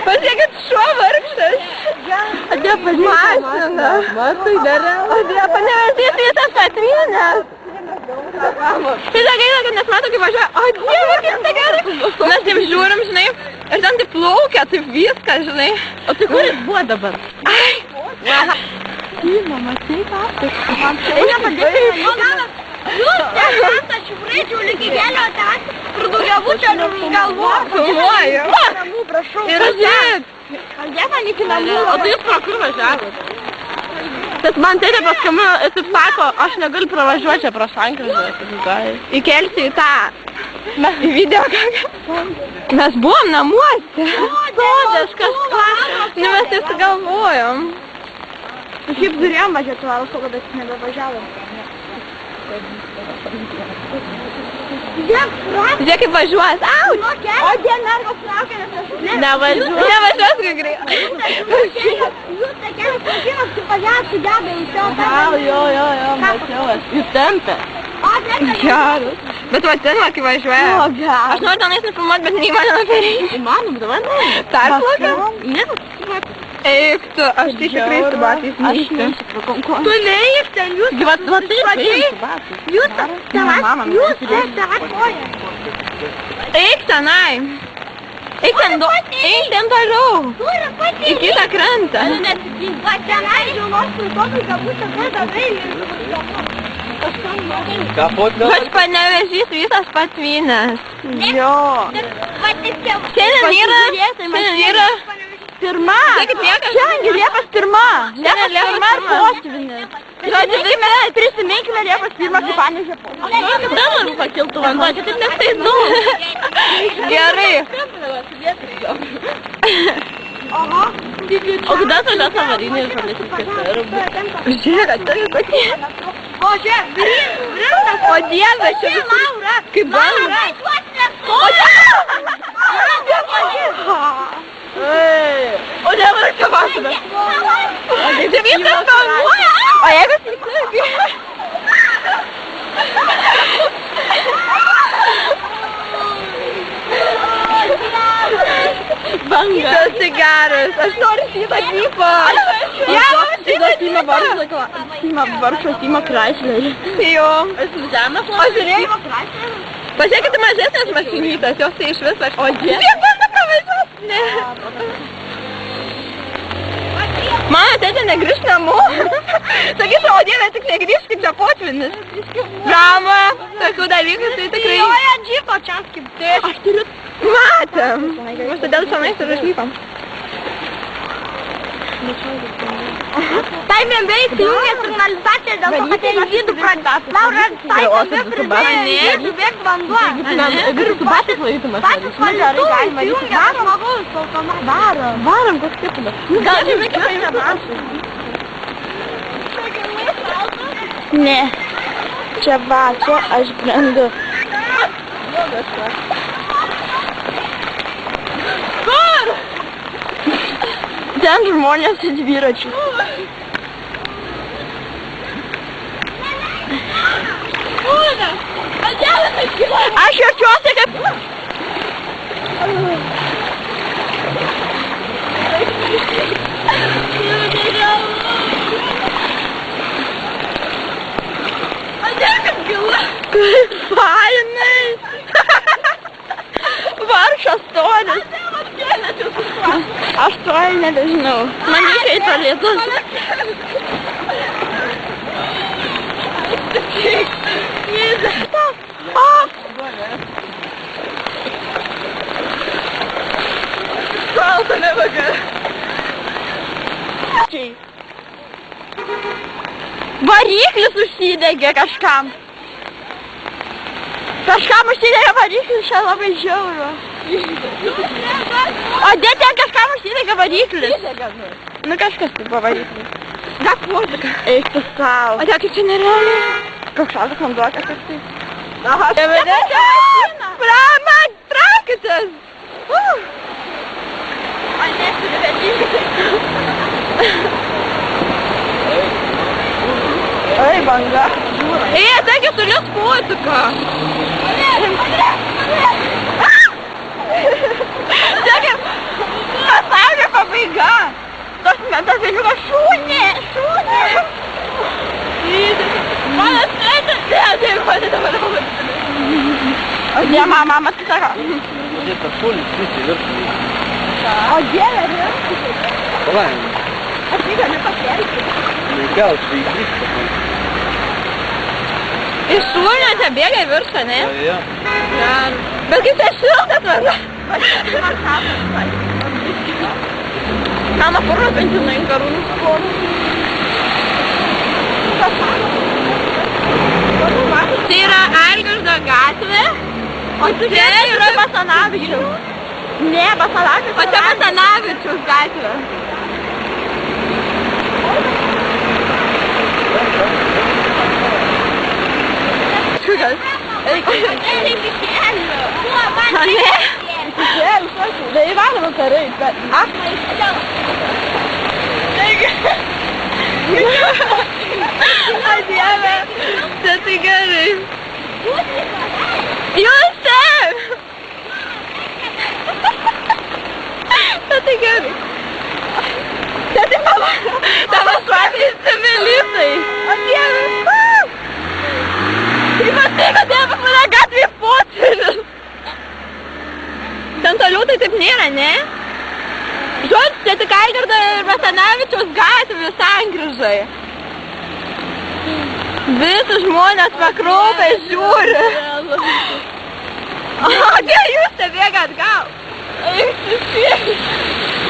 Pažiūrėkit, šuo vargšas. Atėjo pažiūrėti mašiną. Matai, dariau. Atėjo paneveždėti visas patvynės. Tai dar gaila, kad nes mato, kaip važiuoja. O Dieve, kaip tai gerai. Mes taip žiūrim, žinai, ir ten taip plaukia, taip viskas, žinai. O tai kur jis buvo dabar? Ai. Tyma, matai, papik. Eina padėti. Jūs esate šivrėčių lygi kelio ten, kur daugiabučio galvoju. Filmuoju. Namų, prašau. Ir žiūrėk. Jie man iki namų. O tai jūs pro kur važiavot? Bet man tėtė paskambino ir taip sako, aš negaliu pravažiuoti čia pro sankryžą. Įkelsiu į tą. Į video kažką. Mes buvom namuose. Sodas kažką. Nu mes taip sugalvojom. Šiaip turėjom važiuoti Valsą, bet nebevažiavom. Žiūrėk, kaip važiuos. Au! O diena nervos laukia, nes aš nevažiuos, kai greit. Jūs tai kelias plaukimas, kaip važiavot su deda į savo tą. Jo, mačiau, jūs tempė. Geras. Bet va ten, kai važiuoja. Aš noriu tenais nufilmuoti, bet neįmanoma perėti. Įmanoma, dabar ne. Tarplaukiam? Ne, eik tu, aš tai tikrai su batais neįsiu. Tu neįk ten, jūs eik tenai. Eik ten toliau. Į kitą krantą. Aš panevežys visas patvynės. Jo. Šiandien yra pirma. Šiandien Liepos pirma. Liepos pirma ir potvynis. Prisiminkime Liepos pirmą, kaip Panevėžio potvynis. Aš noriu, kad dar labiau pakiltų vanduo, čia taip nestaidų. Gerai. Aha. O kada tada avarinė ir panašiai kasarų? Žiūrėk, atėjo kokie. O žiūrėk, rimtas. O Dieve, čia visur. Kaip Laura. O Dieve, čia mašina. Čia viskas galvoja. O jeigu sėkmėgi. Banga. Tu esi geras. Aš noriu šitą gypą. Sima varšo, Sima Chryslerį. Jo. Esi žemės. O žiūrėjai. Pažiūrėkite mažesnės mašinytas, jos tai iš viso. O Dieve. Jie bando pravažiuos. Ne. Mano tėtė negrįž namo. Sakysiu, o Dieve, tik negrįž, tik čia potvynis. Drama, tokių dalykų, tai tikrai... Joja džypo čia kaip tėčiai. Aš turiu... Matėm. Mes todėl čionais ir išvykom. Tai bėbė įsijungė signalizaciją dėl to, kad jie žydų pradėjo. Laura, tai bėbė pridėjo žydų bėg vanduo. Ir su batais laikytumas. Patys valytuvai įsijungė žmogaus automatą. Varom, koks skirtumas. Gal žinai, kaip paėmė mašą? Ne. Čia va, čia aš brendu. Kur? Ten žmonės su dviračiu. Aš jaučiuosi kaip... Kaip fainai! Varšas tonis. Aš to nebežinau. Man įkaito lietus. Šalta nevaga. Variklis užsidegė kažkam. Kažkam užsidegė variklis, čia labai žiauru. O dėtė kažkam užsidegė variklis. Nu kažkas tai buvo variklis. Dak muzika. Eik tu sau. O čia kaip čia nerealiai. Koks šaltas vanduo kažkas tai. Aha, čia vedėte mašiną. Man traukitės. Aš nesurivedžinkite. Ai, banga. Ei, até que tu lios foto, cara. Até passagem pra brigar. Tá vendo uma chune. Fala sério, pode dar para você. Я мама сказала. Где-то поле, смотрите, вверх. А где я? Правильно. А ты не потеряешь. Legal, ты иди. И шумно тебя бегай вверх, не? Ja. Ja. Bet kaip tai šiltas vanduo. Mama parūpinti nuo inkarūnų skonų. Tai yra Algirdo gatvė, o čia yra Basanavičiaus. Ne, Basanavičiaus. O čia Basanavičiaus gatvė. Daí vai, não peraí. Ai, Diana, você te enganei. Youssef! Você te enganei. Você te falou. Tava suave de ser feliz aí. Ô, Diana. E você, meu Deus, vai furar gato e foto. Ten toliau tai taip nėra, ne? Žodžiu, čia tik Algirdo ir Basanavičiaus gatvė sankryžai. Visi žmonės pakraupę žiūri. O, kai jūs te bėgat gal? Eik,